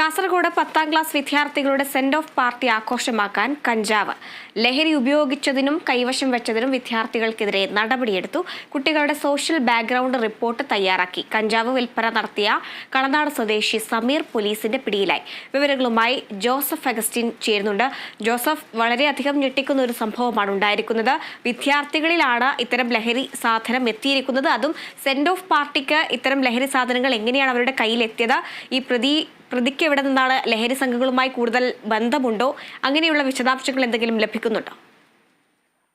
Kasaragod 10ാം class വിദ്യാർത്ഥികളുടെ send off party ആഘോഷമാക്കാൻ കഞ്ചാവ്. ലഹരി ഉപയോഗിച്ചതിനും കൈവശം വെച്ചതിനും വിദ്യാർത്ഥികൾക്കെതിരെ നടപടിയെടുത്തു. കുട്ടികളുടെ സോഷ്യൽ ബാക്ക്ഗ്രൗണ്ട് റിപ്പോർട്ട് തയ്യാറാക്കി. കഞ്ചാവ് വിൽപ്പന നടത്തിയ കളനാട് സ്വദേശി സമീർ പോലീസിന്റെ പിടിയിലായി. വിവരങ്ങളുമായി ജോസഫ് അഗസ്റ്റിൻ ചേരുന്നുണ്ട്. ജോസഫ്, വളരെയധികം ഞെട്ടിക്കുന്ന ഒരു സംഭവമാണ് ഉണ്ടായിരിക്കുന്നത്. വിദ്യാർത്ഥികളിലാണ് ഇത്തരം ലഹരി സാധനം എത്തിയിരിക്കുന്നത്. അതും സെന്റ് ഓഫ് പാർട്ടിക്ക് ഇത്തരം ലഹരി സാധനങ്ങൾ എങ്ങനെയാണ് അവരുടെ കയ്യിലെത്തിയത്? ഈ പ്രതിക്ക് എവിടെ നിന്നാണ്? ലഹരി സംഘങ്ങളുമായി കൂടുതൽ ബന്ധമുണ്ടോ? അങ്ങനെയുള്ള വിശദാംശങ്ങൾ എന്തെങ്കിലും ലഭിക്കുന്നുണ്ടോ?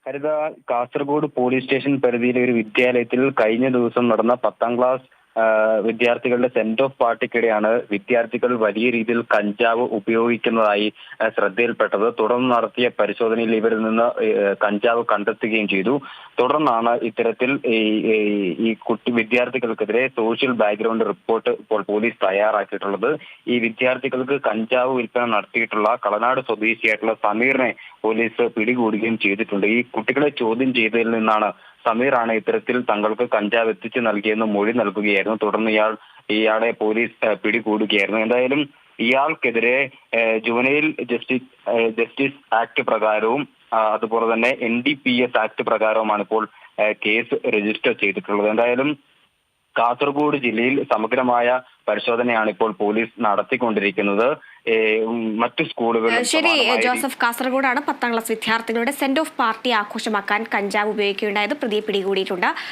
ഹരിത, കാസർഗോഡ് പോലീസ് സ്റ്റേഷൻ പരിധിയിലെ ഒരു വിദ്യാലയത്തിൽ കഴിഞ്ഞ ദിവസം നടന്ന 10ാം ക്ലാസ് വിദ്യാർത്ഥികളുടെ സെന്റ് ഓഫ് പാർട്ടിക്കിടെയാണ് വിദ്യാർത്ഥികൾ വലിയ രീതിയിൽ കഞ്ചാവ് ഉപയോഗിക്കുന്നതായി ശ്രദ്ധയിൽപ്പെട്ടത്. തുടർന്ന് നടത്തിയ പരിശോധനയിൽ ഇവരിൽ നിന്ന് കഞ്ചാവ് കണ്ടെത്തുകയും ചെയ്തു. തുടർന്നാണ് ഇത്തരത്തിൽ ഈ വിദ്യാർത്ഥികൾക്കെതിരെ സോഷ്യൽ ബാക്ക്ഗ്രൗണ്ട് റിപ്പോർട്ട് ഇപ്പോൾ പോലീസ് തയ്യാറാക്കിയിട്ടുള്ളത്. ഈ വിദ്യാർത്ഥികൾക്ക് കഞ്ചാവ് വിൽപ്പന നടത്തിയിട്ടുള്ള കളനാട് സ്വദേശിയായിട്ടുള്ള സമീറിനെ പോലീസ് പിടികൂടുകയും ചെയ്തിട്ടുണ്ട്. ഈ കുട്ടികളെ ചോദ്യം ചെയ്തതിൽ നിന്നാണ് സമീറാണ് ഇത്തരത്തിൽ തങ്ങൾക്ക് കഞ്ചാവ് എത്തിച്ചു നൽകിയെന്ന് മൊഴി നൽകുകയായിരുന്നു. തുടർന്ന് ഇയാളെ പോലീസ് പിടികൂടുകയായിരുന്നു. എന്തായാലും ഇയാൾക്കെതിരെ ജുവനൈൽ ജസ്റ്റിസ് ആക്ട് പ്രകാരവും അതുപോലെ തന്നെ NDPS ആക്ട് പ്രകാരവുമാണ് ഇപ്പോൾ കേസ് രജിസ്റ്റർ ചെയ്തിട്ടുള്ളത്. എന്തായാലും കാസർഗോഡ് ജില്ലയിൽ സമഗ്രമായ പരിശോധനയാണ് ഇപ്പോൾ പോലീസ് നടത്തിക്കൊണ്ടിരിക്കുന്നത്. മറ്റു സ്കൂളുകളിൽ. ശരി ജോസഫ്, കാസർഗോഡാണ് 10ാം ക്ലാസ് വിദ്യാർത്ഥികളുടെ സെന്റ് ഓഫ് പാർട്ടി ആഘോഷമാക്കാൻ കഞ്ചാവ് ഉപയോഗിക്കുകയുണ്ടായത്. പ്രതിയെ പിടികൂടിയിട്ടുണ്ട്.